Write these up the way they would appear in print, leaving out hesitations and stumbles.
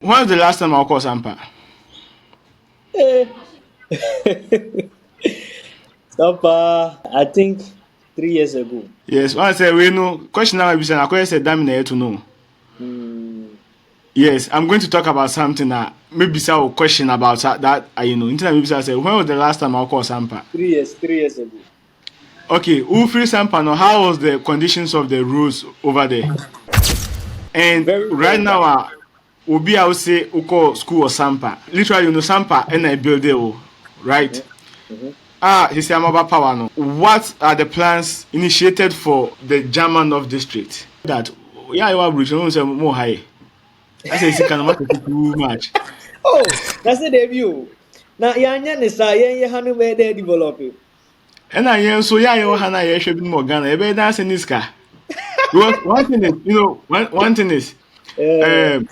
When was the last time I called Sampa? Eh. I think 3 years ago. Yes, when I say we know question now be saying I said damn to know. Hmm. Yes, I'm going to talk about something that maybe some question about that internet maybe say when was the last time I called Sampa? 3 years ago. Okay, who free Sampa now? How was the conditions of the roads over there? And Very, right very now, bad. Obi I would say Uko school or Sampa. Literally, Sampa and I build it, right? Mhm, mhm. He said about power no. What are the plans initiated for the German of district? That yeah, you are rich, no say more high. I say you can too much. Oh, that's the debut. Now, yanya ni sa yanya hanu be there developing. And I am so yeah, you hana yeah should be more Ghana. You better dance in this car. Because one thing is, one thing is, Eh, um,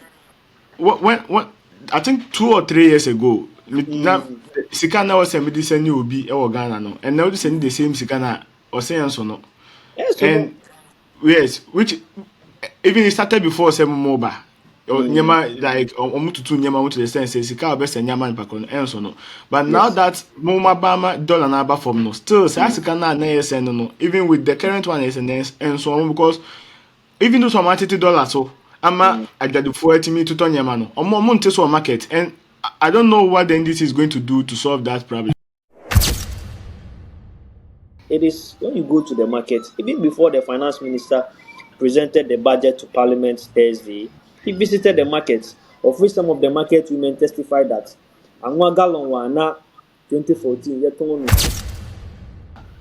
what I think 2 or 3 years ago, na mm, sika na was me send you obi e wo Ghana no. And now they send the same sika na or say so no. yes, so no. And yes, which even it started before some mobile. Mm, Nyama like omututu nyama to the sense say sika obese nyama nipa kono enso no. But now yes. that moma bama dollar na ba from no, still say Mm, sika na send no. Even with the current one is enso because even though some $30 so ama mm. adwadifo atimi to nyama no. Omo nte so market and I don't know what the NDC is going to do to solve that problem. It is when you go to the market, even before the finance minister presented the budget to parliament Thursday, he visited the markets, of which some of the market women testified that anwa gallon wa na 2014 yɛtɔn no.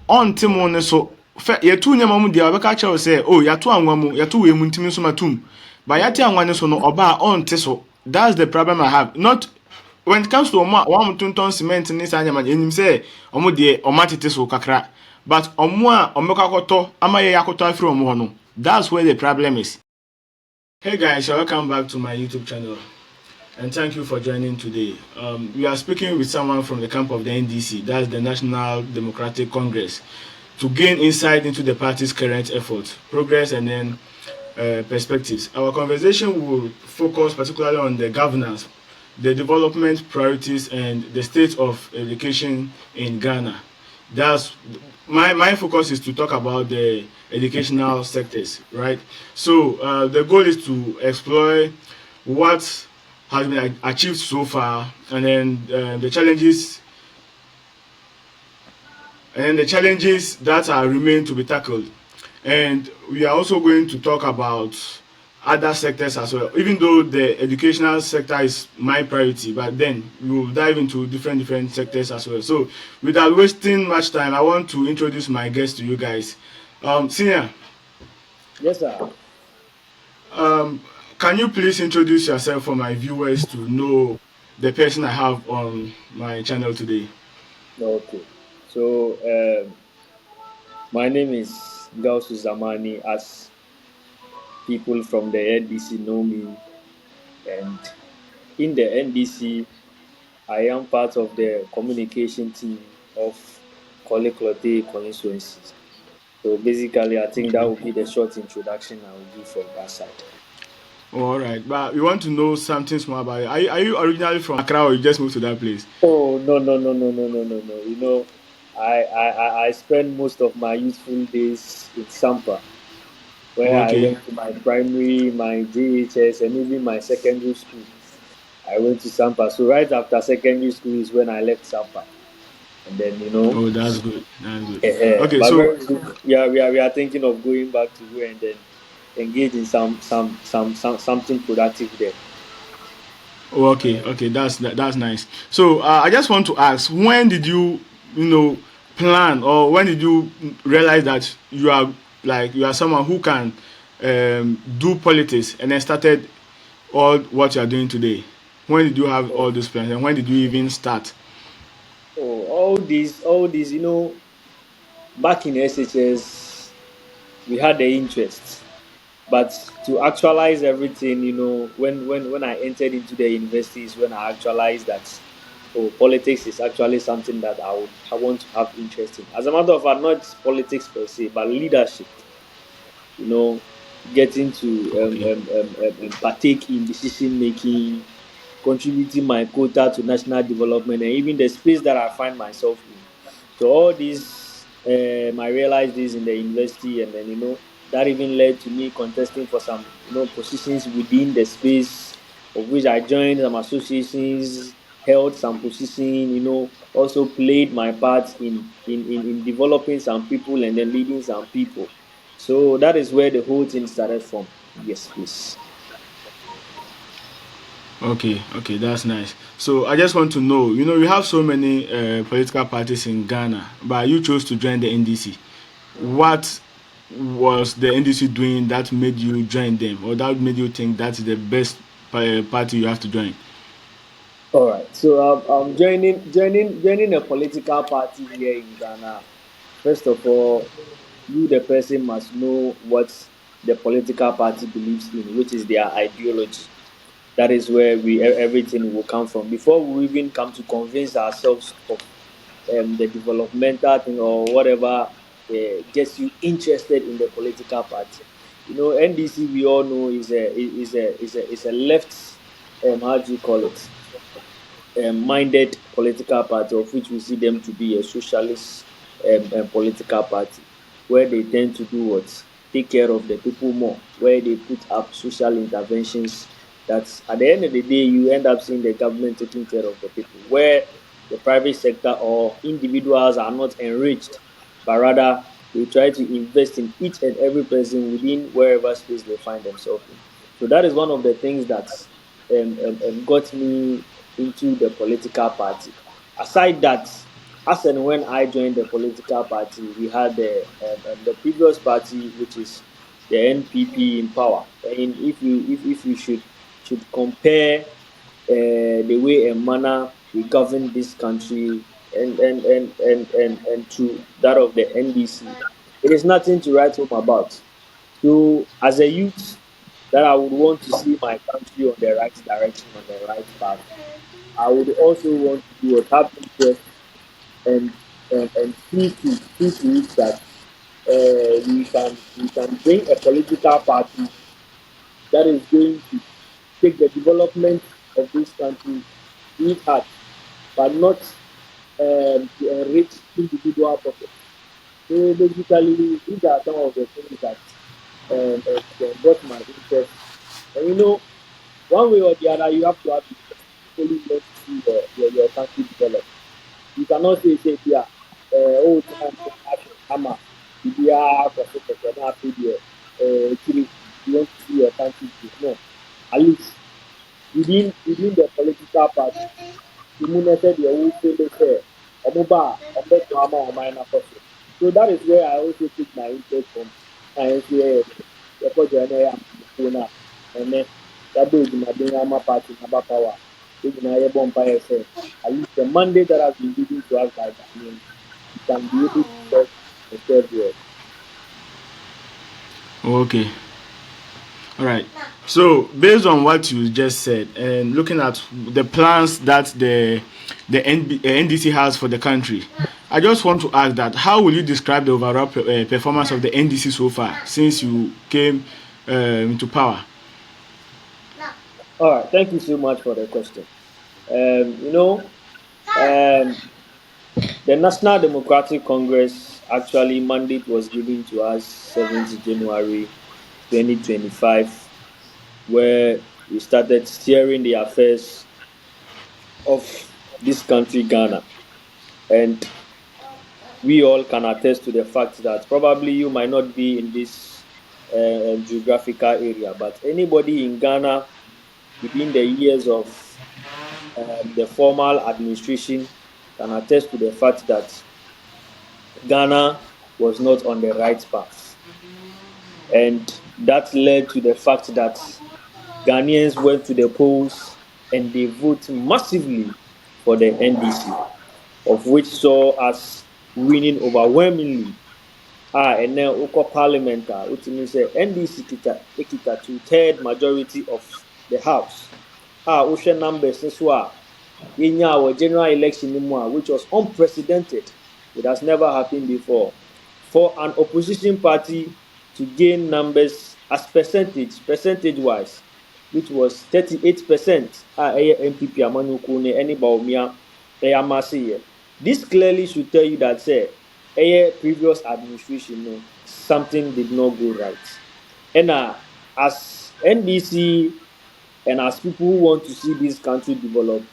Ɔnte mo ne so fɛ yɛtu nneɛma mu deɛ ɔbɛka kyerɛw sɛ o yɛato anwa mu yɛato wei mu ntumi nso ma tum ba yɛate anwa ne so no ɔbaa ɔnte so that's the problem I have not when it comes to ɔmo a wɔn tontɔn cement ne saa nneɛma no enim sɛ ɔmo deɛ ɔmo atete so kakra but ɔmo a ɔmo bɛkɔ akɔtɔ ama yɛ akɔtɔ afiri ɔmo hɔ no that's where the problem is. Hey guys, welcome back to my YouTube channel. And thank you for joining today. We are speaking with someone from the camp of the NDC, that's the National Democratic Congress, to gain insight into the party's current efforts, progress, and then perspectives. Our conversation will focus particularly on the governance, the development priorities, and the state of education in Ghana. That's my focus is to talk about the educational sectors, right? So the goal is to explore what has been achieved so far, and then the challenges that are remain to be tackled. And we are also going to talk about other sectors as well. Even though the educational sector is my priority, but then we will dive into different sectors as well. So without wasting much time, I want to introduce my guest to you guys. Senior, Yes, sir. um, can you please introduce yourself for my viewers to know the person I have on my channel today? Okay. So, my name is Gausu Zamani, as people from the NDC know me, and in the NDC, I am part of the communication team of Koliklote constituency. So basically, I think that Okay. would be the short introduction I will give from that side. All right, but we want to know something more about you. Are you originally from Accra or you just moved to that place? Oh, no, no, no, no, no, no, no, no. I spent most of my youthful days in Sampa, where I Okay. went to my primary, my JHS, and even my secondary school. I went to Sampa. So right after secondary school is when I left Sampa. And then, Oh, that's good. That's good. Okay, but so very soon, yeah, we are thinking of going back to go and then engage in something productive there. okay, that's nice. So I just want to ask, when did you plan or when did you realize that you are someone who can do politics and then started all what you are doing today? When did you have Oh, all those plans and when did you even start? oh, all these, back in SHS, we had the interest, but to actualize everything, when I entered into the universities, when I actualized that, oh, politics is actually something that I want to have interest in. As a matter of fact, not politics per se, but leadership. You know, getting to Okay. partake in decision making, contributing my quota to national development and even the space that I find myself in. So all these, I realized this in the university, and then that even led to me contesting for some positions within the space, of which I joined some associations, held some position, also played my part in developing some people and then leading some people. So that is where the whole thing started from. Yes, please. Okay, okay, that's nice. So I just want to know, we have so many political parties in Ghana, but you chose to join the NDC. What was the NDC doing that made you join them, or that made you think that's the best party you have to join? All right. So I'm joining a political party here in Ghana. First of all, you the person must know what the political party believes in, which is their ideology. That is where everything will come from. Before we even come to convince ourselves of the developmental thing or whatever gets you interested in the political party. NDC we all know is a left, how do you call it, minded political party, of which we see them to be a socialist political party, where they tend to do what? Take care of the people more, where they put up social interventions that at the end of the day, you end up seeing the government taking care of the people, where the private sector or individuals are not enriched, but rather they try to invest in each and every person within wherever space they find themselves in. So that is one of the things that got me into the political party. Aside that, as and when I joined the political party, we had the previous party, which is the NPP in power. And if you should compare the way and manner we govern this country and to that of the NDC, it is nothing to write home about. So, as a youth, that I would want to see my country on the right direction, on the right path. I would also want to do what have interest and see to it that we can bring a political party that is going to take the development of this country to its heart, but not to enrich individual pockets. So basically, these are some of the things that got my interest. And one way or the other, you have to have interest. Only want to see your country develop. You cannot say, yeah, oh, time hammer, yeah, actually, you want to see your country grow. No, at least within the political party, the monetary the whole say they say, Omoba, Omo, Omina Koso. So that is where I also take my interest from. I say, the project and then that do my party, number power. At least the mandate that has been given to us by Ghanaians, we can be able to serve and serve well. Okay, all right. So based on what you just said, and looking at the plans that the NDC has for the country, I just want to ask that how will you describe the overall performance of the NDC so far since you came into power? All right, thank you so much for the question. You know, um, the National Democratic Congress actually mandate was given to us 7th January 2025, where we started steering the affairs of this country, Ghana. And we all can attest to the fact that probably you might not be in this geographical area, but anybody in Ghana within the years of the formal administration can attest to the fact that Ghana was not on the right path. And that led to the fact that Ghanaians went to the polls and they voted massively for the NDC, of which saw us winning overwhelmingly. And then Oko Parliament, which means NDC kita two-third majority of the House. Ocean numbers as well. In our general election, which was unprecedented. It has never happened before. For an opposition party to gain numbers as percentage wise, which was 38%. MPP Amanuku ne any Baumia Amasiye. This clearly should tell you that say previous administration no, something did not go right. And as NDC and as people who want to see this country develop,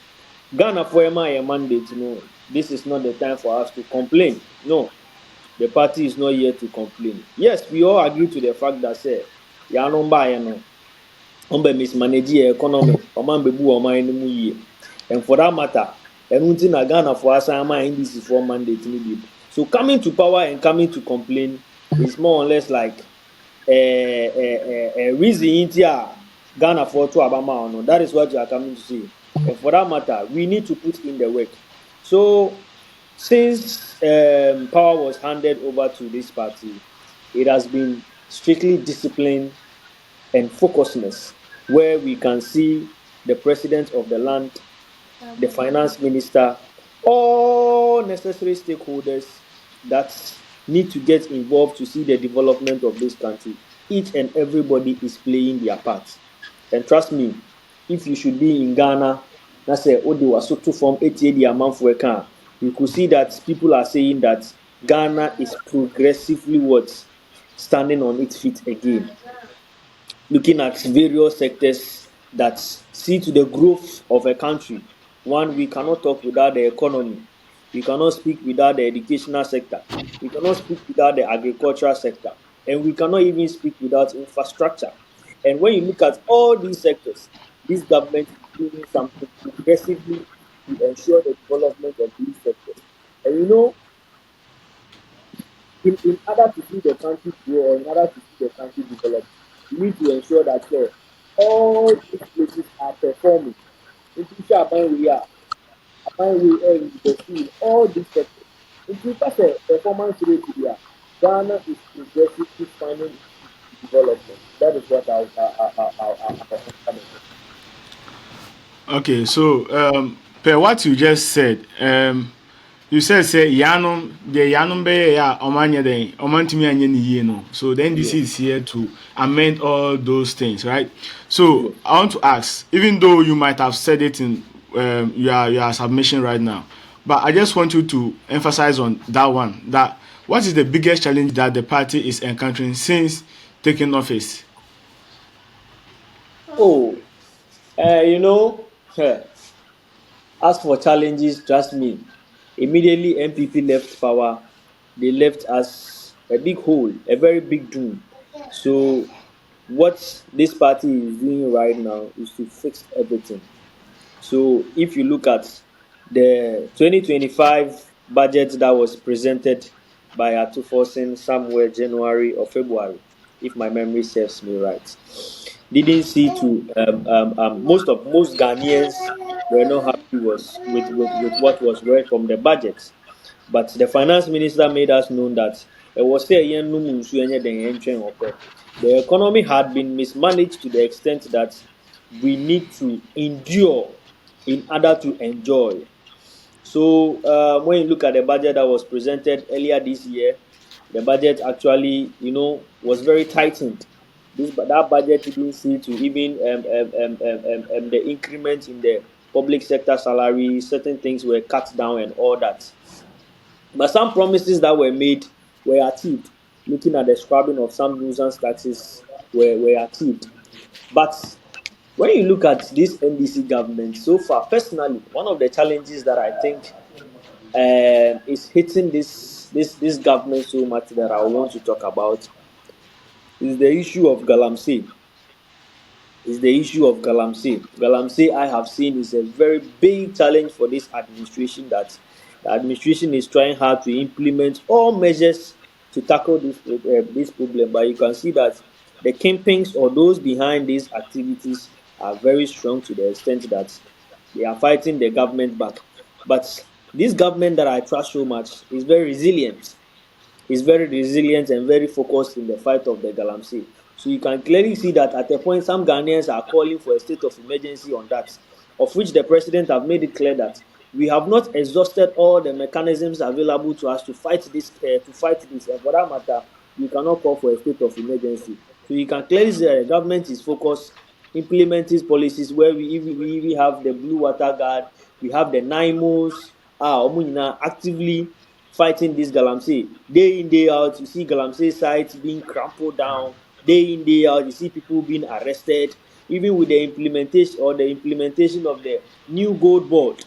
Ghana for a mandate, this is not the time for us to complain. No, the party is not here to complain. Yes, we all agree to the fact that say, ya no buy no, mismanage the economy, oman bebu oman no yie. And for that matter, and na Ghana for us NDC for mandate ni. So coming to power and coming to complain is more or less like reason into Ghana for to Abama. No, that is what you are coming to see. And for that matter, we need to put in the work. So since power was handed over to this party, it has been strictly discipline and focusedness, where we can see the president of the land, the finance minister, all necessary stakeholders that need to get involved to see the development of this country. Each and everybody is playing their part. And trust me, if you should be in Ghana, na say Ode Wasoto from 88 Amanfo you could see that people are saying that Ghana is progressively what standing on its feet again, looking at various sectors that see to the growth of a country. One, we cannot talk without the economy. We cannot speak without the educational sector. We cannot speak without the agricultural sector. And we cannot even speak without infrastructure. And when you look at all these sectors, this government is doing something progressively to ensure the development of these sectors. And in order to see the country grow or in order to see the country develop, you need to ensure that all these places are performing. If you share Aban we invest in all these sectors. If you pass a performance rate here, Ghana is progressively finding development. That is what I Okay, so per what you just said, you said say Yanum the Yanum be ya omanya den omantimi anye ni yie no. So the NDC Yes, is here to amend all those things, right? So yes. I want to ask, even though you might have said it in your submission right now, but I just want you to emphasize on that one. That what is the biggest challenge that the party is encountering since taking office? Oh, as for challenges, trust me, immediately MPP left power, they left us a big hole, a very big doom. So, what this party is doing right now is to fix everything. So, if you look at the 2025 budget that was presented by Atufosin somewhere January or February, if my memory serves me right, didn't see to most Ghanaians were not happy with what was read from the budget. But the finance minister made us know that it was the economy had been mismanaged to the extent that we need to endure in order to enjoy. So when you look at the budget that was presented earlier this year, the budget actually, was very tightened. That budget didn't see to even the increment in the public sector salary. Certain things were cut down and all that. But some promises that were made were achieved. Looking at the scrubbing of some nuisance taxes were achieved. But when you look at this NDC government so far, personally, one of the challenges that I think is hitting this government so much that I want to talk about is the issue of Galamsey. Is the issue of Galamsey. Galamsey, I have seen, is a very big challenge for this administration. That the administration is trying hard to implement all measures to tackle this problem. But you can see that the campaigns or those behind these activities are very strong to the extent that they are fighting the government back. But this government that I trust so much is very resilient, is very resilient and very focused in the fight of the Galamsey. So you can clearly see that at a point, some Ghanaians are calling for a state of emergency on that, of which the president have made it clear that we have not exhausted all the mechanisms available to us to fight this. And for that matter, you cannot call for a state of emergency. So you can clearly see that the government is focused implement these policies where we have the Blue Water Guard, we have the NIMOs, actively fighting this galamsey. Day in, day out, you see galamsey sites being crumpled down. Day in, day out, you see people being arrested. Even with the implementation of the new gold board,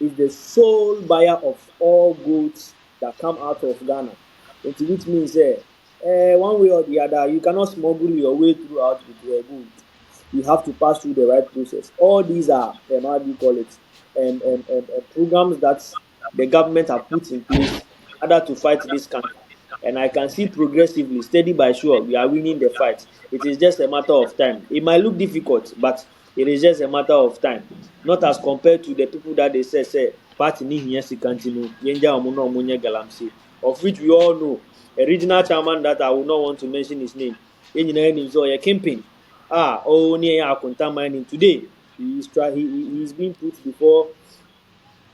is the sole buyer of all goods that come out of Ghana. Which means one way or the other, you cannot smuggle your way throughout with your goods. You have to pass through the right process. All these are, how do you call it, programs that the government have put in place in order to fight this cancer. And I can see progressively, steady by sure, we are winning the fight. It is just a matter of time. It might look difficult, but it is just a matter of time. Not as compared to the people that they say party ni hiya sikantino, yenja omuno omunye galamsey, of which we all know. A regional chairman that I will not want to mention his name. Engineer name so a campaign. Near Akunta mining today. He is being put before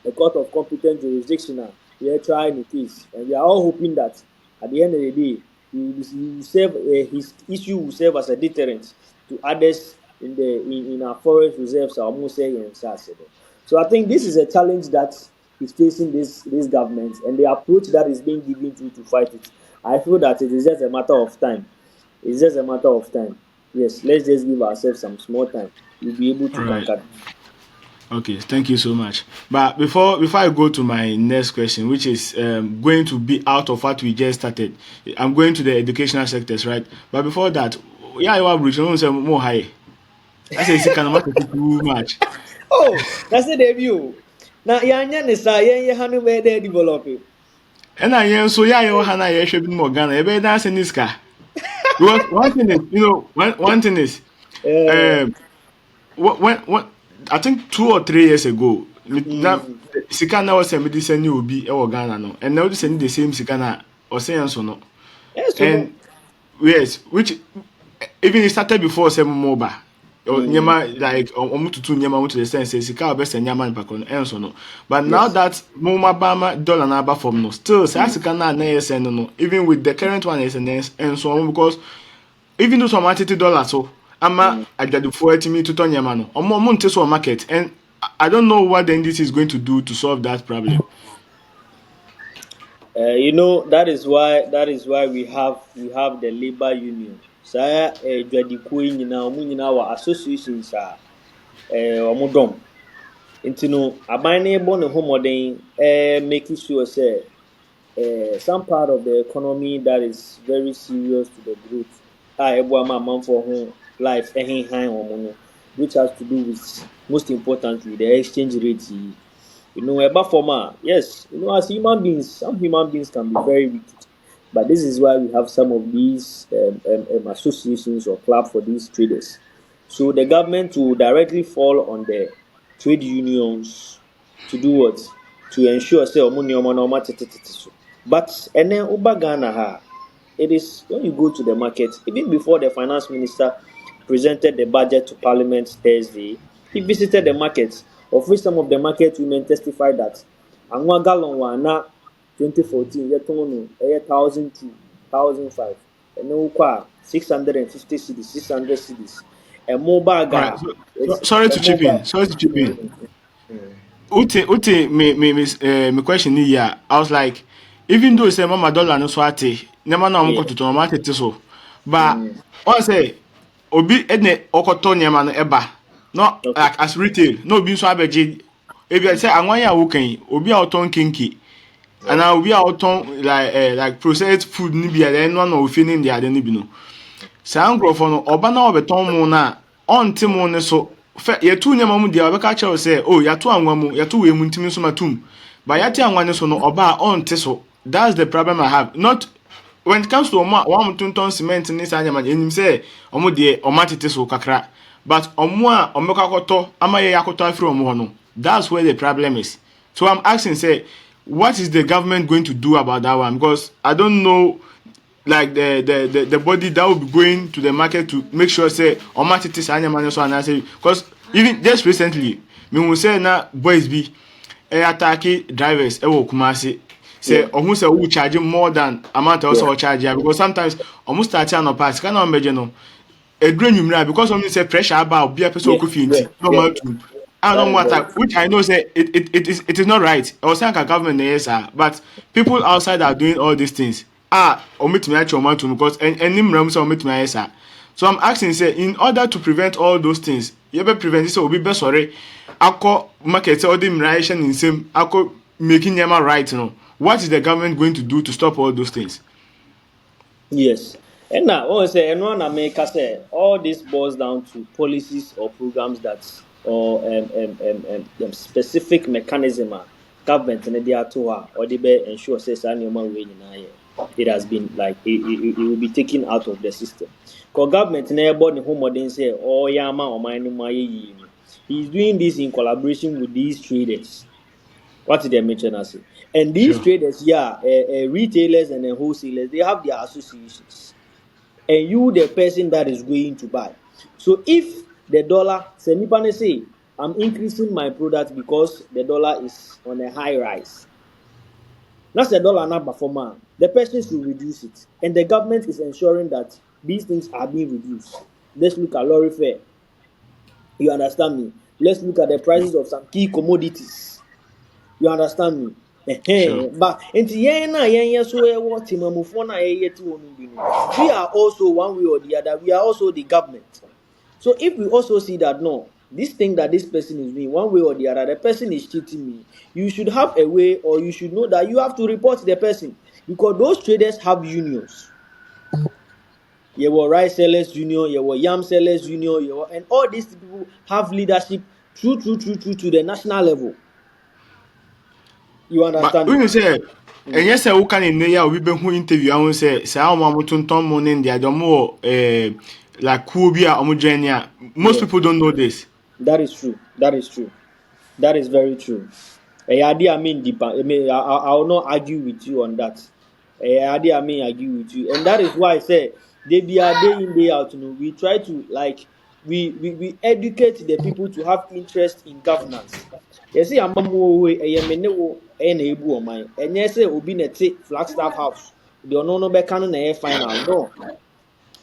a court of competent jurisdiction now. We are trying the case, and we are all hoping that at the end of the day, he will serve, his issue will serve as a deterrent to others in our forest reserves. So I think this is a challenge that is facing this government, and the approach that is being given to fight it. I feel that it is just a matter of time. It's just a matter of time. Yes, let's just give ourselves some small time. We'll be able to All right. conquer. Okay, thank you so much. But before I go to my next question, which is going to be out of what we just started, I'm going to the educational sectors, right? But before that, yeah, you are bridging say more high. I say it's kind of too much. Oh, that's the debut. Now, Yanya Nisa, Yanya Hanu where they develop it. And I am so yeah, you Hana, you should be more Ghana. You better dance in this car. Because one thing is, one thing is, Uh, um, when I think 2 or 3 years ago, that mm, sika na was me this new obi e wo Ghana no, and now this the same sika na o say so no. yes, so no. And yes, which even it started before some mobile. Or Mm, nyama like omututu nyama to the sense say sika obese nyama in pakon enso no. But now yes. that moma bama dollar na ba from no, still say Mm, sika na yes no, even with the current one is enso because even though some $80 so ama mm. adwadufo atimi to nyama no. Omo nte so market, and I don't know what the NDC is going to do to solve that problem. That is why we have the labor union. Saa dwadikuo yi nyinaa ɔmo nyinaa wɔ associations ɔmo dɔm. Nti no aban no bɔ ne ho mmɔden making sure sɛ some part of the economy that is very serious to the growth ɛboa ma amanfoɔ ho life ɛhenhan wɔn no, which has to do with most importantly the exchange rate yi. Eba former, yes, as human beings, some human beings can be very wicked. But this is why we have some of these associations or club for these traders. So the government will directly fall on the trade unions to do what? To ensure say so. But and then Uba Ghana it is when you go to the market, even before the finance minister presented the budget to Parliament Thursday, he visited the markets, of which some of the market women testified that anwa gallon wa na 2014 yɛtɔn no 1,002, 1,005, ɛno kɔ 650 cedis, 600 cedis. Ɛmo bag All right. it's Sorry to chip ɛmo in. bag. Sorry to chip in. Mm, mm, Me question here. I was like, even though say mama dollar no so ate, nema na yeah. omo kototo mama tete so. But Mm, one say obi ene okoto nyama no eba. No okay. like as retail, no obi so abeje. Ebi say anwan ya wo kan, obi a oton kinki. And Yeah. now we are oton like processed food ni bia then no na ofini ndi ade ni bi no. Saa nkurɔfoɔ no ɔba na ɔbɛtɔn mu no a ɔnte mu no so yɛtu nneɛma mu deɛ ɔbɛka kyerɛw sɛ yɛato anwa mu yɛto wei mu ntimi nso matom but yɛate anwa no so no ɔba a ɔnte so. That's the problem I have. Not when it comes to ɔmo tontɔn cement ne saa nneɛma no ɛnim sɛ ɔmo deɛ ɔmo atete so kakra, but ɔmo a ɔmo akɔtɔ ama yɛ akɔtɔ afiri ɔmo hɔ no, that's where the problem is. So I'm asking say, what is the government going to do about that one? Because I don't know, like the body that will be going to the market to make sure say omatiti sa anyama so anase, because even just recently me will say na boys be attack drivers e wo Kumasi say Yeah. ohun say who charge more than amount also charge ya, because sometimes almost start an pass can on meje no edre nwumra because some say pressure about be a person Yeah, who yeah, feel yeah. normal to I That don't is want very that, true. which I know say it is not right. Or say government yes, sir, but people outside are doing all these things. Omit me actually want to because any mram say omit me yes, sir. So I'm asking say in order to prevent all those things, you ever prevent this will be best sorry. Ako market all the migration in same ako making them right, you know. What is the government going to do to stop all those things? Yes. And now, I say, and one America say, all this boils down to policies or programs that, or specific mechanism government and they are to her, or they be ensure says it has been like it will be taken out of the system. Because government never bought the home and say, oh yama or my he's doing this in collaboration with these traders. What did they mention as? And these Sure. traders, yeah, retailers and wholesalers, they have their associations. And you, the person that is going to buy. So if the dollar, say, Nipane say, I'm increasing my product because the dollar is on a high rise. That's the dollar not performer. The person should reduce it. And the government is ensuring that these things are being reduced. Let's look at lorry fare. You understand me? Let's look at the prices of some key commodities. You understand me? Sure. But nti yɛn na yɛn so ɛwɔ temamufoɔ na yɛyɛ ti wɔn bi no, we are also one way or the other. We are also the government. So if we also see that no, this thing that this person is doing one way or the other, the person is cheating me. You should have a way, or you should know that you have to report the person because those traders have unions. Your rice sellers union, your yam sellers union, and all these people have leadership to the national level. You But understand me? when you say, and Mm. yes, I can in there, we been who interview, I will say, I'm a mutuntom mon in the Adomo, like Kubia, homogenia. Most Yeah. people don't know this. That is true. That is true. That is very true. I mean, I will not argue with you on that. I mean, argue with you, and that is why I say they be a day in day out. You know, we try to like we educate the people to have interest in governance. You see, I'm more a mene wo na ebu oman. And yes, obi na te Flagstaff House. The ono no be canon na final no.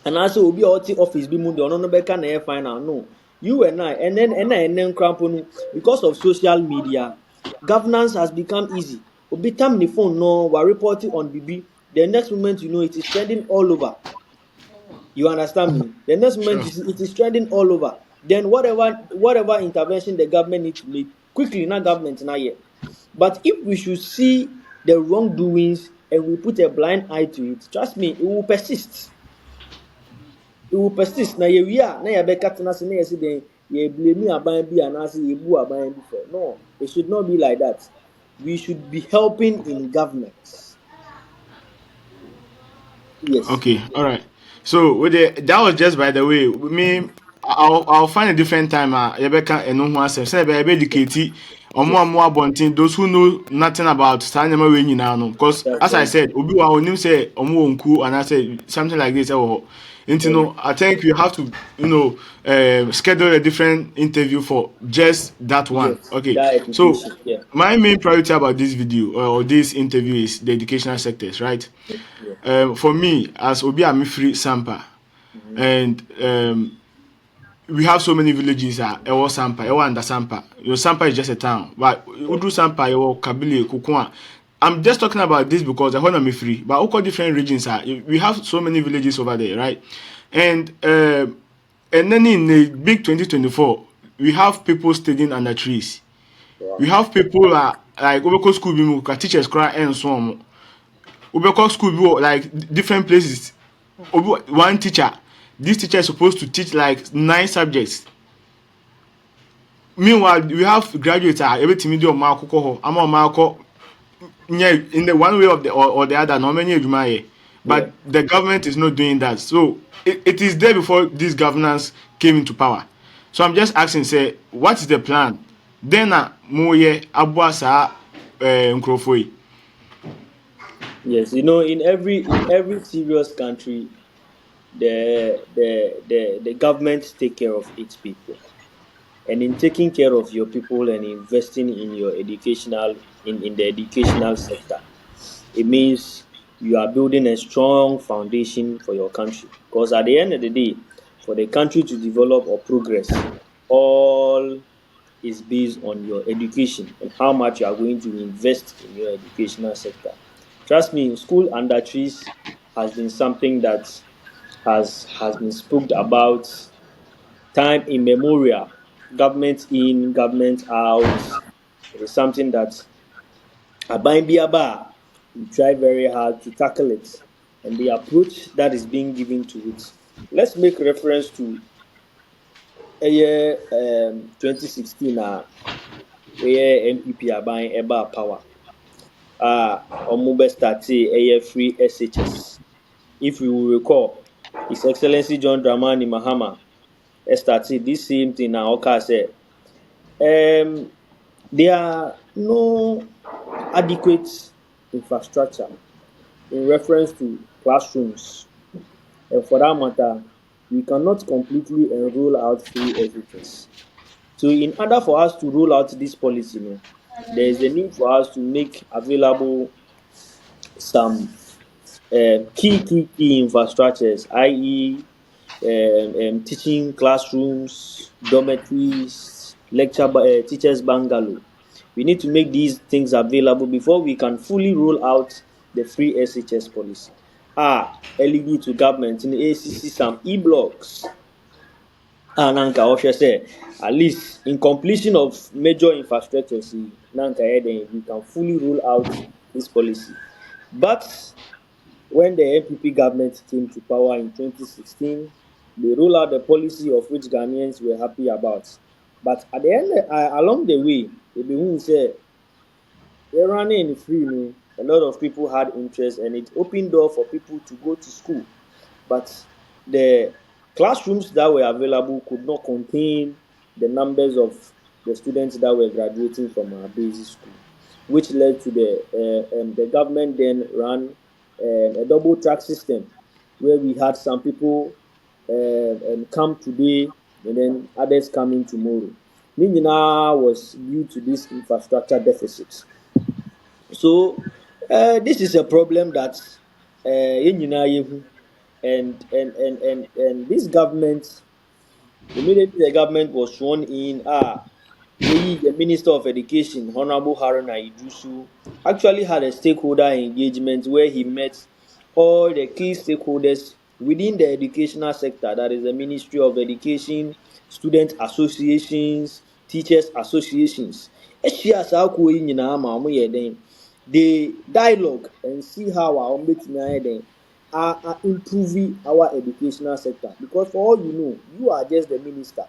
And also obi a ɔte office bi mu deɛ ɔno no bɛka na ɛyɛ final no you and I and then crampo no because of social media governance has become easy obi tam ne phone no wa report it on bibi the next moment you know it is trending all over you understand me the next moment Sure. you see it is trending all over then whatever intervention the government need to make quickly na government na yet but if we should see the wrongdoings and we put a blind eye to it trust me it will persist. It will persist. Na yɛwie a na yɛbɛka tena ase na yɛsi den yɛblame aban bi anaasɛ yɛbu aban bi fɛ. No, it should not be like that. We should be helping in governance. Yes. Okay, all right. So with that was just by the way. Me, I'll find a different time. Rebecca and no one says, "Say, be educate Yes. more bunting those who know nothing about Sanyama way now." Because That's as I very said, true. Obi wa onim say omo unku and I said something like this. You Very know, true. I think you have to, schedule a different interview for just that one. Yes. Okay, That so education. Yeah. my main priority about this video or this interview is the educational sectors, right? Yeah. For me, as Obi Amifri Sampa, Mm-hmm. and we have so many villages Ewo Sampa, Ewo under Sampa. Sampa is just a town, but Yeah. Udu Sampa, Ewo Kabili, Kukua. I'm just talking about this because I want to be free. But all different regions we have so many villages over there, right? And then in the big 2024, we have people studying under trees. Wow. We have people like Obeko school, teachers cry and so on. Obeko school like different places. One teacher, this teacher is supposed to teach like 9 subjects. Meanwhile, we have graduates everything do ma akoko ho ama ma akọ in the one way of or the other no many adwuma here. Yeah. But the government is not doing that. So it is there before this governance came into power. So I'm just asking, say, what is the plan? Then mo ye aboa saa nkrofo yi. Yes. You know, in every serious country, the government take care of its people. And in taking care of your people and investing in your in the educational sector, it means you are building a strong foundation for your country because at the end of the day for the country to develop or progress, all is based on your education and how much you are going to invest in your educational sector. Trust me, school under trees has been something that has been spoken about time immemorial. Government in, government out. It is something that Aban Biaba we try very hard to tackle it, and the approach that is being given to it. Let's make reference to a year 2016 where NPP Aban Eba Power. Omube started a free SHS. If you will recall, His Excellency John Dramani Mahama started this same thing now. Okay, said, um, there are no adequate infrastructure in reference to classrooms, and for that matter, we cannot completely enroll out free SHS. So, in order for us to roll out this policy, there is a need for us to make available some key infrastructures, i.e., teaching classrooms, dormitories, teachers' bungalow. We need to make these things available before we can fully roll out the free SHS policy. LED to government in ACC some e-blocks. Nanka Osha say at least in completion of major infrastructures, Nanka we can fully roll out this policy. But when the NPP government came to power in 2016, they rolled out the policy of which Ghanaians were happy about. But at the end, along the way, they begin to say they're running free. A lot of people had interest, and it opened door for people to go to school. But the classrooms that were available could not contain the numbers of the students that were graduating from our basic school, which led to the government then ran a double track system where we had some people come today and then others coming tomorrow. Nina was due to this infrastructure deficit. So this is a problem that yɛn nyinaa yɛhu, and this government, immediately the government was sworn in, the Minister of Education, Honorable Haruna Iddrisu, actually had a stakeholder engagement where he met all the key stakeholders within the educational sector, that is the Ministry of Education, student associations, teachers associations. Ahyia saa kuo yi nyinaa ma wɔn yɛ den. They dialogue and see how our betumi are improving our educational sector, because for all you know, you are just the minister,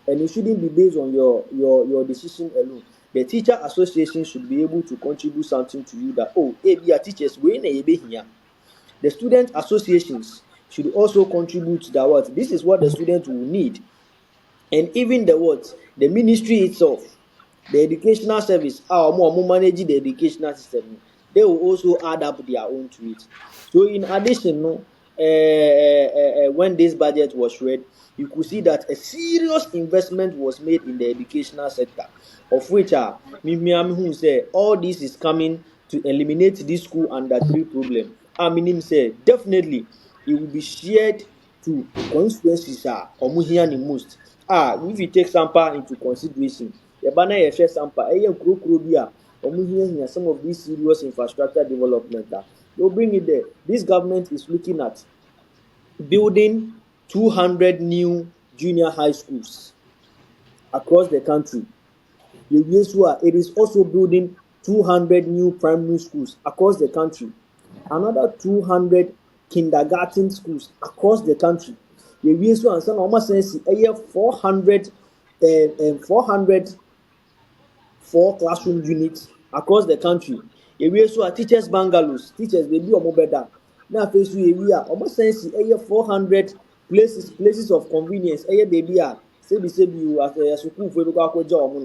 and it shouldn't be based on your decision alone. The teacher association should be able to contribute something to you that, we are teachers, we here. The student associations should also contribute that what this is what the students will need, and even the ministry itself, the educational service, manage the educational system, they will also add up their own to it. So in addition, when this budget was read, you could see that a serious investment was made in the educational sector, of which who say all this is coming to eliminate this school under three problem. Meaning say definitely it will be shared to constituencies the most. If you take Sampa into consideration, the banner share Sampa, some of these serious infrastructure development, they'll bring it there. This government is looking at building 200 new junior high schools across the country. It is also building 200 new primary schools across the country, another 200 kindergarten schools across the country. And 400 four classroom units across the country. Teachers bungalows, teachers baby better. Now face we are almost 400 places of convenience. Baby say you as a school for local job.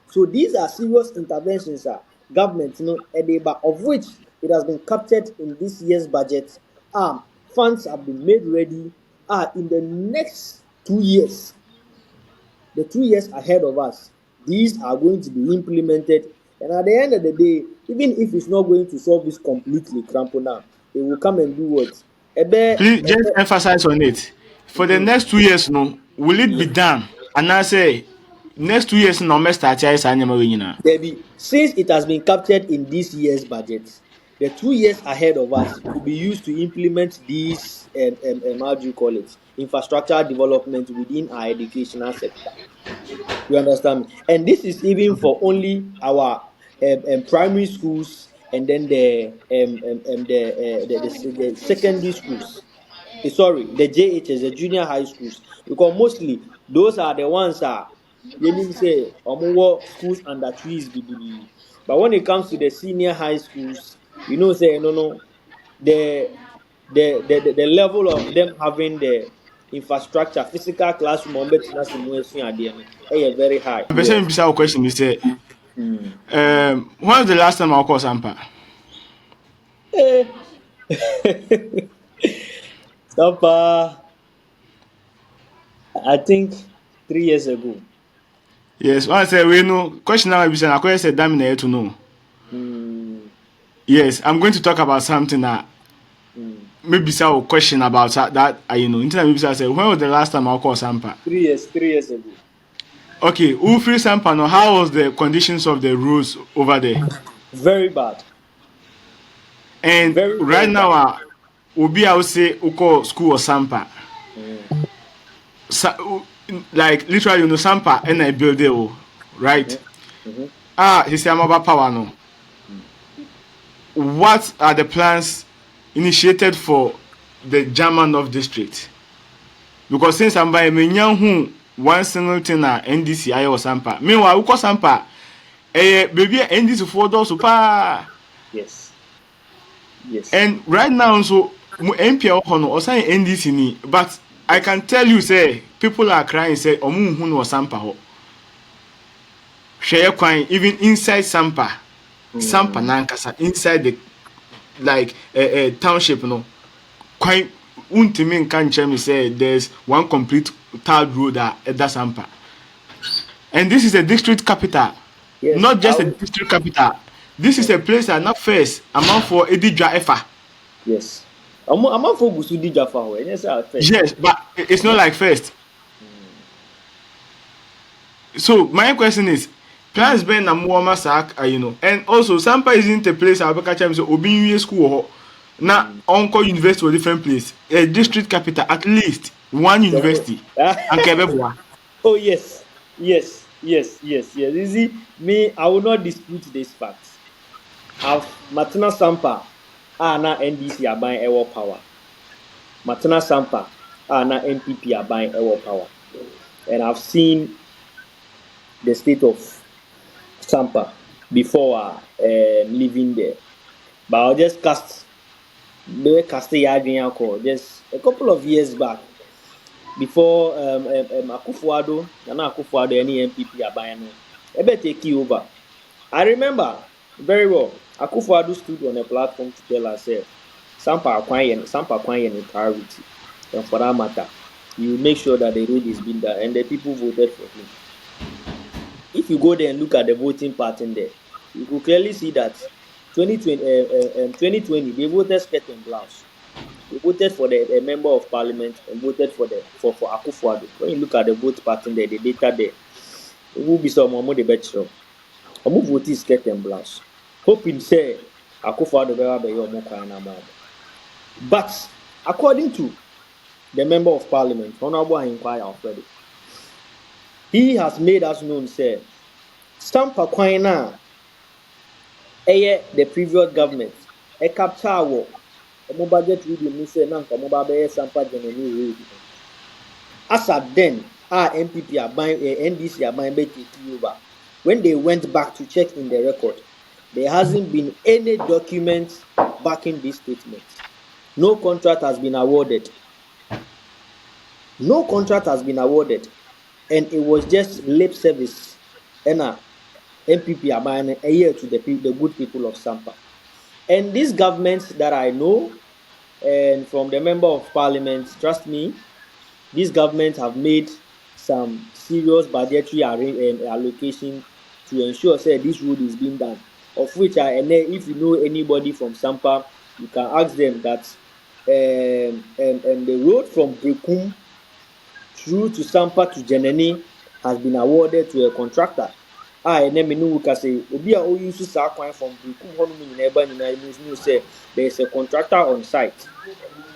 So these are serious interventions, government, of which it has been captured in this year's budget. Funds have been made ready. In the next 2 years, the 2 years ahead of us, these are going to be implemented. And at the end of the day, even if it's not going to solve this completely, Krampona, they will come and do what? Please just emphasize on it. For the next 2 years, no, will it be done? And I say, next 2 years, no, must start here. Debbie, since it has been captured in this year's budget, the 2 years ahead of us will be used to implement these, how do you call it, infrastructure development within our educational sector. You understand me? And this is even for only our primary schools and then the secondary schools. Sorry, the JHS, the junior high schools, because mostly those are the ones that you need to say schools under trees, BBB. But when it comes to the senior high schools, say no, the level of them having the infrastructure, physical classroom, very high. The person beside question is say, Mm. when was the last time I called Sampa? Eh. Sapa, I think 3 years ago. Yes, when I say we know question now, I said, damn it, to know. Mm. Yes, I'm going to talk about something that Mm. maybe say question about that. Internet maybe say when was the last time I called Sampa? 3 years ago. Okay, who free Sampa now? How was the conditions of the roads over there? Very bad. And Very, right very now, bad. Obi, I would say, Uko school or Sampa. Mm. Like literally, Sampa and I build it, right? Mm-hmm. Mm-hmm. He said, I'm about power now. What are the plans initiated for the German of district? Because since I'm by me who one single thing na NDC I or Sampa. Meanwhile, Uko Sampa, baby NDC for those super. Yes. Yes. And right now, so MP or sign NDC ni, but I can tell you, say people are crying, say Omu who no Sampa ho. Share coin even inside Sampa, Sampa nankasa inside the like township no. Quite untimi nka nkyɛn me say there's one complete third road that Sampa. And this is a district capital. Yes. Not just a district capital. This is a place that not first amount for Edidra Efa. Yes. I'm for Gusudi Jaffa. Yes, but it's not like first. So my question is, plans Ben Namuama Sak, and also Sampa isn't a place I'll catch him so Obi school. Now, Uncle University or different place, a district capital, at least one university. And Kebebwa. Oh yes, yes, yes, yes, yes. You see, me, I will not dispute this fact. I've Matana Sampa, na NDC are buying air power. Matana Sampa, na NPP are buying air power, and I've seen the state of Sampa before living there. But I'll just cast just a couple of years back before Akufo-Addo, Nana Akufo-Addo, any MPP are buying it. Take you over. I remember very well. Akufo-Addo stood on a platform to tell us, Sampa acquiring priority, and for that matter, you make sure that the road is being done, and the people voted for him. If you go there and look at the voting pattern there, you will clearly see that 2020 they voted skirt and blouse. They voted for the member of parliament and voted for Akufo-Addo. When you look at the vote pattern there, the data there, it will be some more the better. Omo vote is skirt and blouse. Hoping say Akufo-Addo be your more. But according to the member of parliament, Honorable Inquiry Alfredo, he has made us known say Sampa Kwana the previous government capture wo omo budget review ni say na nka mo ba be Sampa general road. As at then, our MPP are buying NDC are buying take over. When they went back to check in the record, there hasn't been any document backing this statement. No contract has been awarded. No contract has been awarded, and it was just lip service. And MPP are buying a year to the good people of Sampa. And these governments that I know, and from the member of parliament, trust me, these governments have made some serious budgetary allocation to ensure say this road is being done. Of which if you know anybody from Sampa, you can ask them that the road from Brekum through to Sampa to Jeneni has been awarded to a contractor. And then we can say, Obia o use sa kwan from Bukum Honum in Eba in say there is a contractor on site.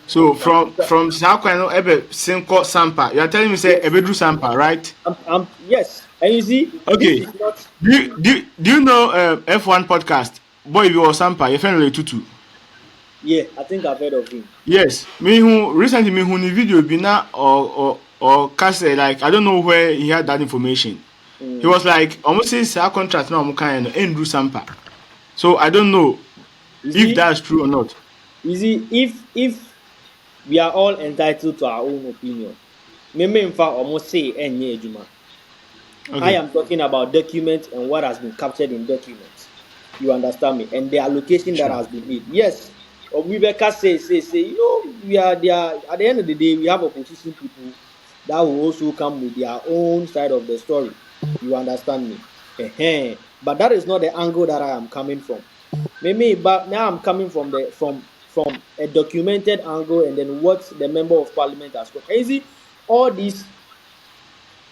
So from Sakwa ebe Sinko Sampa, you are telling me say Yes, Ebedru Sampa, right? yes. And you see, this Okay. is not. Do you know F1 podcast? Boy, if you are Sampa, your friend Tutu. Yeah, I think I've heard of him. Yes, me who recently me who ni video bina or cast like I don't know where he had that information. He Mm. was like almost says our contract now kind Andrew Sampa. So I don't know You if see, that's true or not. if we are all entitled to our own opinion, me in fact almost say any ejuma. I Okay, am talking about documents and what has been captured in documents. You understand me? And the allocation that sure. has been made. Yes, Obibeka say, we are there. At the end of the day, we have opposition people that will also come with their own side of the story. You understand me? But that is not the angle that I am coming from. Maybe, but now I'm coming from from a documented angle and then what the member of parliament has got. You see, all these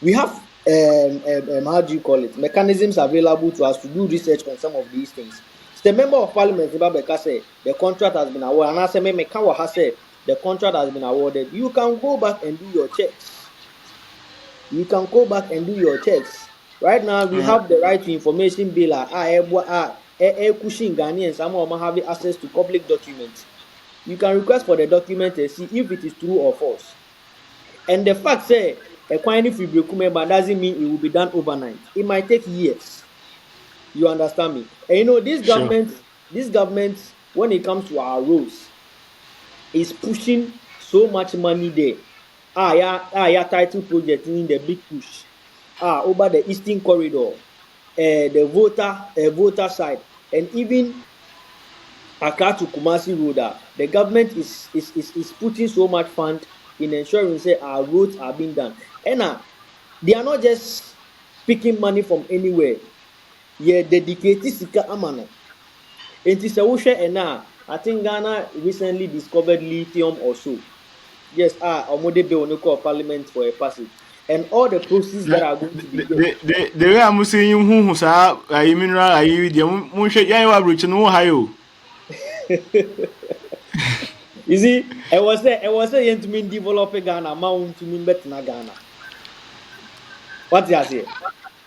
we have how do you call it, mechanisms available to us to do research on some of these things. The member of parliament Zimbabwe say the contract has been awarded, and I say me say the contract has been awarded. You can go back and do your checks. You can go back and do your checks. Right now we Uh, have the right to information bill pushing Ghanaians some of having access to public documents. You can request for the document and see if it is true or false. And the fact say ekwan ni fibri kumeba doesn't mean it will be done overnight. It might take years. You understand me? And you know sure. this government, when it comes to our roads, is pushing so much money there. Yeah, title project in the big push. Over the Eastern Corridor, the voter side, and even Accra to Kumasi Road, the government is putting so much fund in ensuring say our roads are being done. And they are not just picking money from anywhere. Yeah, dedicated sika amano. It is a wushe ena. I think Ghana recently discovered lithium or so. Yes, omode bill no call parliament for a passage. And all the proceeds that Na- are going to be get. the way I'm saying you who sa mineral ayi the mo hwe yan wa broach no ha yo. You see, I was say to mean develop Ghana, mount to mean better Ghana. What you say?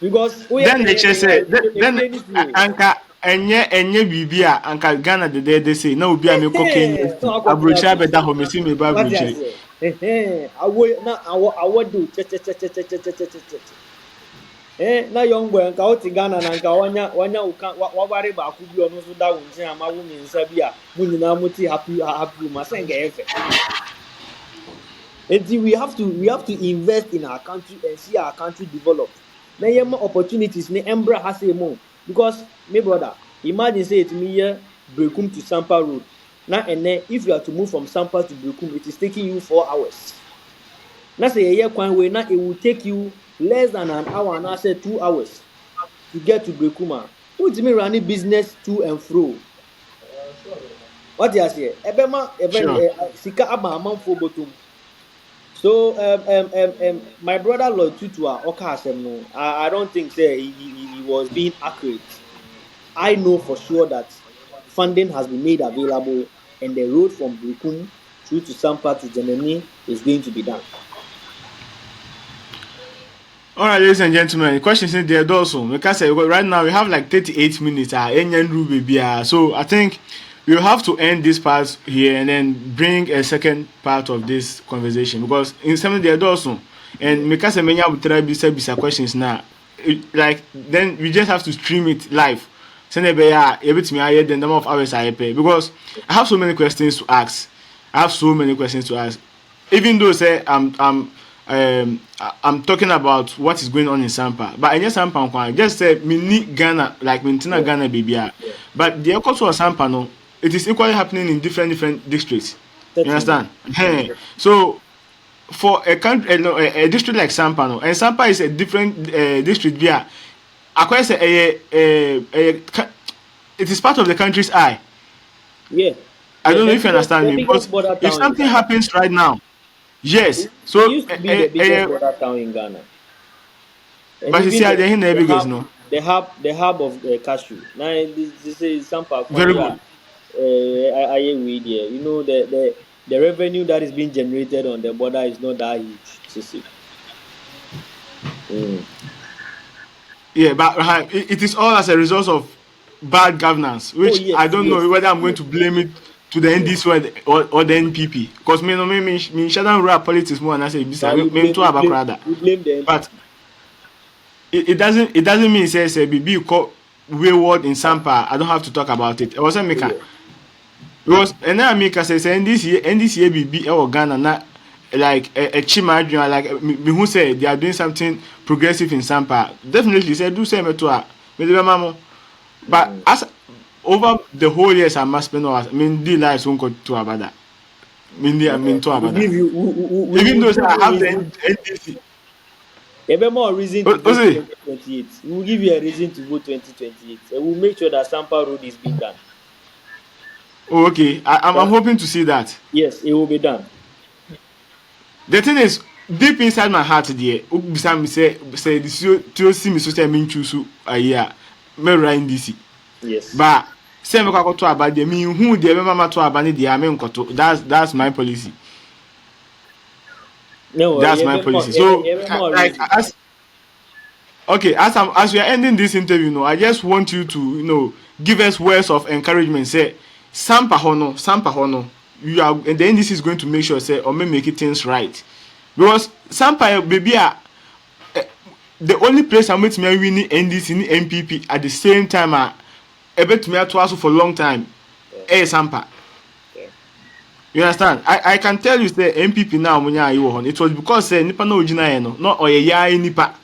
Because we are Then they the just say then any free. anka enye bibi a anka Ghana de say na obi a me cocaine No, I got abrocha to be da ho me si me ba what you brochire. say? I will now. I will do. Na young boy nka o ti Ghana na nka wanya uka wawari ba ku bi onu so da wo nchen ama wo mi nsa bi a mu nyina mu ti happy ma senga efe. We have to invest in our country and see our country develop. Na yema opportunities ni embra ha say mo because me brother, imagine say it me here Brekum to Sampa Road. Now and then if you are to move from Sampa to Brekum, it is taking you 4 hours. Na say a year kwan way now it will take you less than an hour and I say 2 hours to get to Brekuma. Who me running business to and fro? What you say? Ebema Sure. sika aba amanfo botom. So my brother Lord Tutua Okasem no, I don't think say he was being accurate. I know for sure that funding has been made available and the road from Brukum through to Sampa to Jeneni is going to be done. All right, ladies and gentlemen, the question is there also. Because right now we have like 38 minutes. So I think we'll have to end this part here and then bring a second part of this conversation because in some there also. And because many will try bisa questions now, like then we just have to stream it live. Send it to me the number of hours I pay because I have so many questions to ask. I have so many questions to ask. Even though say I'm talking about what is going on in Sampa, but I just Sampa just say me need Ghana like maintain Yeah, Ghana baby. yeah, But the culture of Sampa no, it is equally happening in different districts. You certainly. understand? So for a country, a district like Sampa no, and Sampa is a different district. Yeah, I say it is part of the country's eye. Yeah, I don't know the if you understand the me biggest because border if town in something Ghana. happens right now Yes. It So used to be the biggest border town in Ghana, and but you see, even I didn't hear biggest no. the hub of cashew. Now this is some Very Kwanzaa. good. You know the revenue that is being generated on the border is not that huge. Sisi. Mm. Yeah, but it is all as a result of bad governance, Oh which I yes, don't know yes, whether I'm going yes, to blame it to the yes. NDC or the NPP. Because me no me shouldn't rap politics more and I say this Now me to abakrada. you blame the But NPP. it doesn't mean say BB call wayward in Sampa. I don't have to talk about it. I wasn't Oh, making yeah. because and now Mika says NDC BB or Ghana na like a chima like me who say they are doing something progressive in Sampa. Definitely say do say me to a me the mamo. But Mm. as over the whole years I must spend hours, I mean the lives won't go to Abada. I mean to We Abada. give you we Even will though give I you have the reason. NDC. A bit more reason to vote See, 2028. We will give you a reason to vote 2028. And we'll make sure that Sampa Road is being done. oh, okay, I'm Trust. hoping to see that. Yes, it will be done. The thing is, deep inside my heart, dear, Ubisam say this to see me so say me choose a year, me right NDC. Yes. But say me go to Abada, me who the mama to Abani the amen koto. That's my policy. No worry. That's my policy. So A bit more like reason. as okay, as we are ending this interview, I just want you to give us words of encouragement. Say, Sampa Hono, you are, and the NDC is going to make sure say or may make it things right, because Sampa baby are the only place I'm waiting to win NDC ni MPP at the same time. I bet me to ask for a long time. Yeah. Sampa. Yeah. You understand? I can tell you say MPP now munya you on. It was because say nipa na original no, not oye nipa.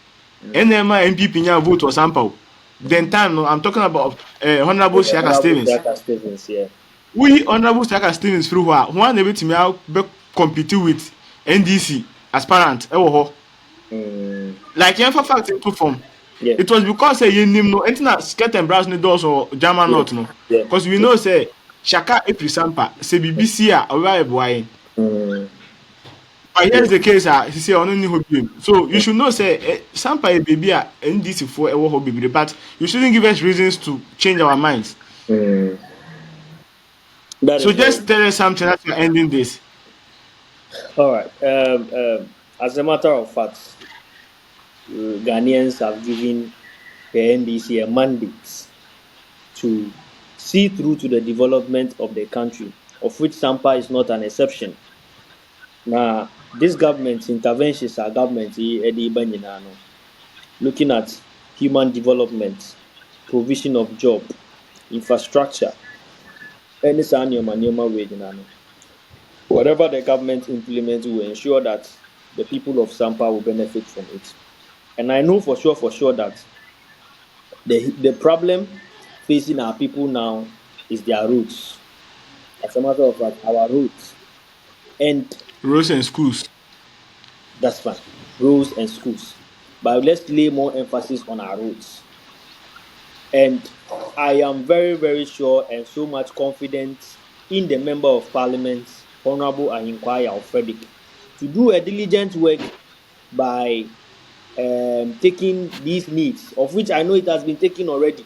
NMA MPP nya vote or sample. Then time no, I'm talking about Honorable Yeah, Shaka Honorable Stevens. Jaka Stevens, yeah. We Honorable Shaka Stevens through who one able to be compete with NDC as parent. Mm. Like yeah, for fact into form. Yeah. It was because say you name no entina skirt and brass ni doors or German Yeah. not no. Yeah. Because we know say Shaka Epri Sampa say BBC a ora eboy. Mm. But Yeah. here's the case he say ono ni hobby. So you should know say Sampa a baby a NDC for ewo hobby but you shouldn't give us reasons to change our minds. Mm. That So is very just tell us something as we're ending this. all right. As a matter of fact, Ghanaians have given the NDC a mandate to see through to the development of the country, of which Sampa is not an exception. Now, this government's interventions are government looking at human development, provision of job, infrastructure, any way. Whatever the government implements will ensure that the people of Sampa will benefit from it. And I know for sure that the problem facing our people now is their roots. As a matter of fact, our roots. And Roads and schools. that's fine. Roads and schools. But let's lay more emphasis on our roots. And I am very, very sure and so much confident in the Member of Parliament, Honorable Ahinkwai Alfredic, to do a diligent work by taking these needs, of which I know it has been taken already.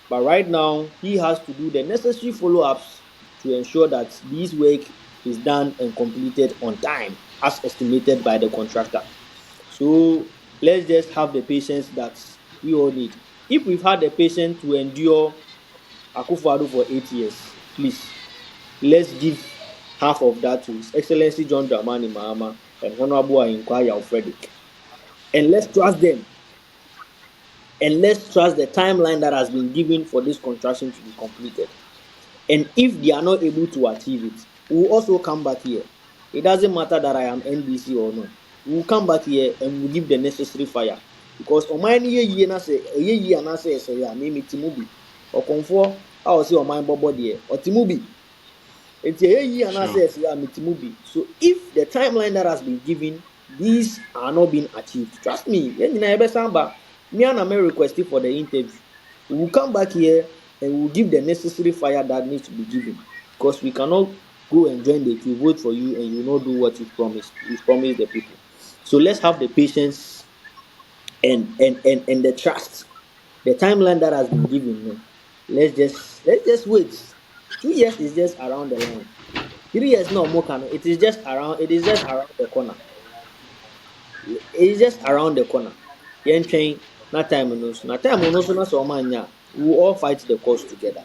But right now, he has to do the necessary follow ups to ensure that this work is done and completed on time, as estimated by the contractor. So let's just have the patience that we all need. If we've had the patience to endure Akufo-Addo for 8 years, please let's give half of that to His Excellency John Dramani Mahama and Honorable Ahinkwai Alfredic. And let's trust them. And let's trust the timeline that has been given for this construction to be completed. And if they are not able to achieve it, we will also come back here. It doesn't matter that I am NDC or no. We will come back here and we'll give the necessary fire. Because Oman ye na say ye na say ya me timubi. Or comfort I will say Oman bobo there or timubi. It's ye na Sure. say ya me timubi. So if the timeline that has been given, these are not being achieved. Trust me, me and I may request for the interview. We will come back here and we will give the necessary fire that needs to be given because we cannot go and join the queue, vote for you, and you not do what you've promised. You've promised the people. So let's have the patience and the trust. The timeline that has been given, no, let's just wait. 2 years is just around the line. 3 years no more can. It is just around the corner. It is just around the corner. Yen train na time no so. Na time no so na so manya. We will all fight the cause together.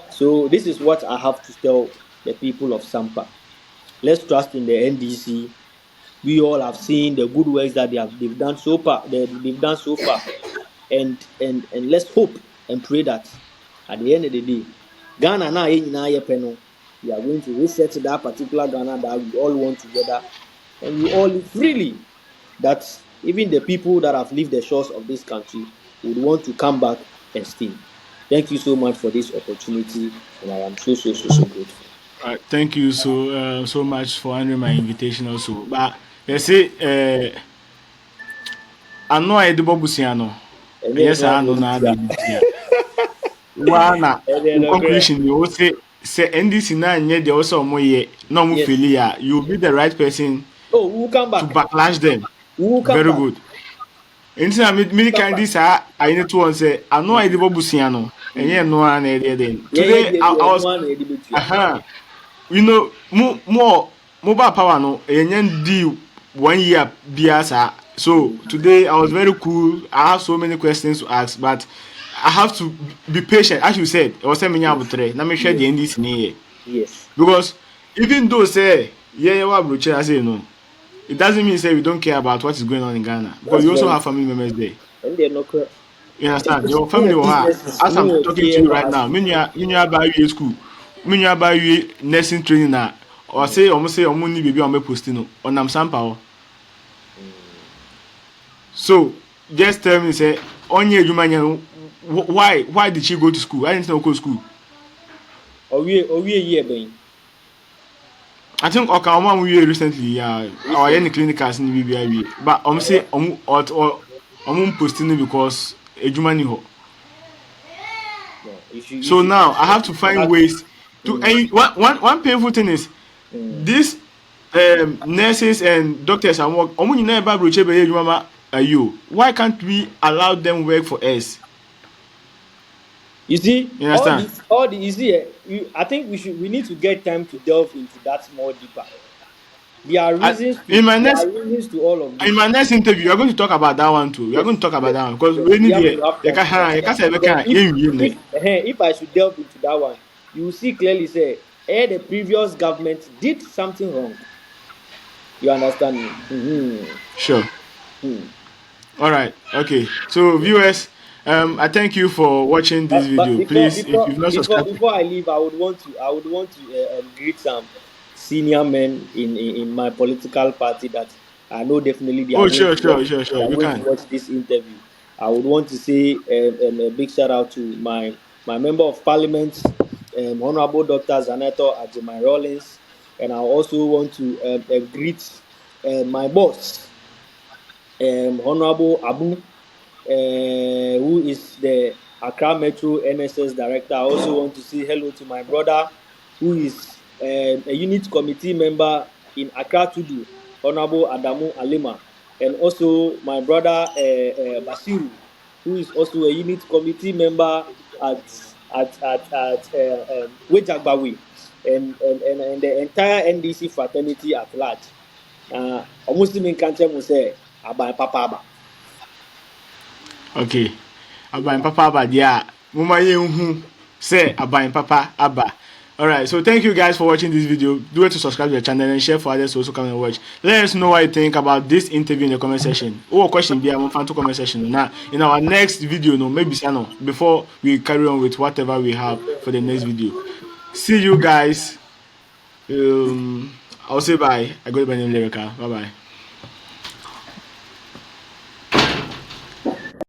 So this is what I have to tell the people of Sampa. Let's trust in the NDC. We all have seen the good works that they've done so far. They've done so far, and let's hope and pray that at the end of the day, Ghana now we are going to reset that particular Ghana that we all want together, and we all live freely. That even the people that have left the shores of this country would want to come back and stay. Thank you so much for this opportunity, and I am so grateful. Thank you so much for honoring my invitation also. But they say ano a yɛde bɔ busua no And ɛnyɛ then saa one ano will na be ada busua. Wa na and then in okay. conclusion you say NDC na nyɛ deɛ ɔsɛ ɔmo yɛ na ɔmo Yes. faili a you will be the right person Oh, we will come to back. backlash them. We will come Very back. good. Nti na me Come kan back. di saa ayi ne to wɔn sɛ ano a yɛde bɔ busua no ɛnyɛ no a na yɛde den. Yeah, yeah, Today yeah, I yeah. was No one ready to ya. you know mobile power no ɛnyɛ di 1 year biara saa. So today I was very cool. I have so many questions to ask, but I have to be patient. As you said, I was saying na me share the Yes. NDC here Yes. because even though say yeah what I say no, it doesn't mean say we don't care about what is going on in Ghana because That's we also very have true. family members there. And they're not correct. You understand? Especially Your when family your will have. businesses, As I'm when talking to fear you no right has now, me buy you school, me buy you nursing training na or say almost ni baby on me posting no on am sample. So just tell me say onye adwuma nya why did she go to school? I didn't know go to school. we year ben. I think okay we recently our any Recently. clinicals ni BBI but say posting it because adwuma ni ho. No, So now I have to you find have ways to mm, and one painful thing is mm. these nurses and doctors and work omo nyina eba broche be adwuma ma ayo why can't we allow them work for us? You see, You understand? all the you see, I think we need to get time to delve into that more deeper. There are I, reasons in to my there next are reasons to all of in my this. next interview we are going to talk about that one too. We are going to Yes, talk about yes, that one because yes. we We need have the to have you time can to talk you can about say it we because can you if I should delve into that one, you will see clearly say, the previous government did something wrong. You understand me? sure. Hmm. All right. Okay. So Yes. viewers, I thank you for watching this But video. Please, if you've not subscribed, before I leave, I would want to greet some senior men in my political party that I know definitely oh sure, they are you going to can. watch this interview. I would want to say a big shout out to my member of parliament, Honorable Dr. Zaneto Ajimai Rollins, and I also want to greet my boss, Honorable Abu, who is the Accra Metro NSS Director. I also want to say hello to my brother, who is a unit committee member in Accra Tudu, Honorable Adamu Alima, and also my brother Basiru, who is also a unit committee member at Wejagbawe, and the entire NDC fraternity at large. Almost in Kanche will say, Abai Papa Aba. Okay. Aban papa aba dia. Mama yenhu say aban papa aba. All right. So thank you guys for watching this video. Do it to subscribe to the channel and share for others to also come and watch. Let us know what you think about this interview in the comment section. Or question be I'm fan to comment section. Now in our next video, no maybe no before we carry on with whatever we have for the next video. See you guys. I'll say bye. I go by the name Lyrica. Bye bye.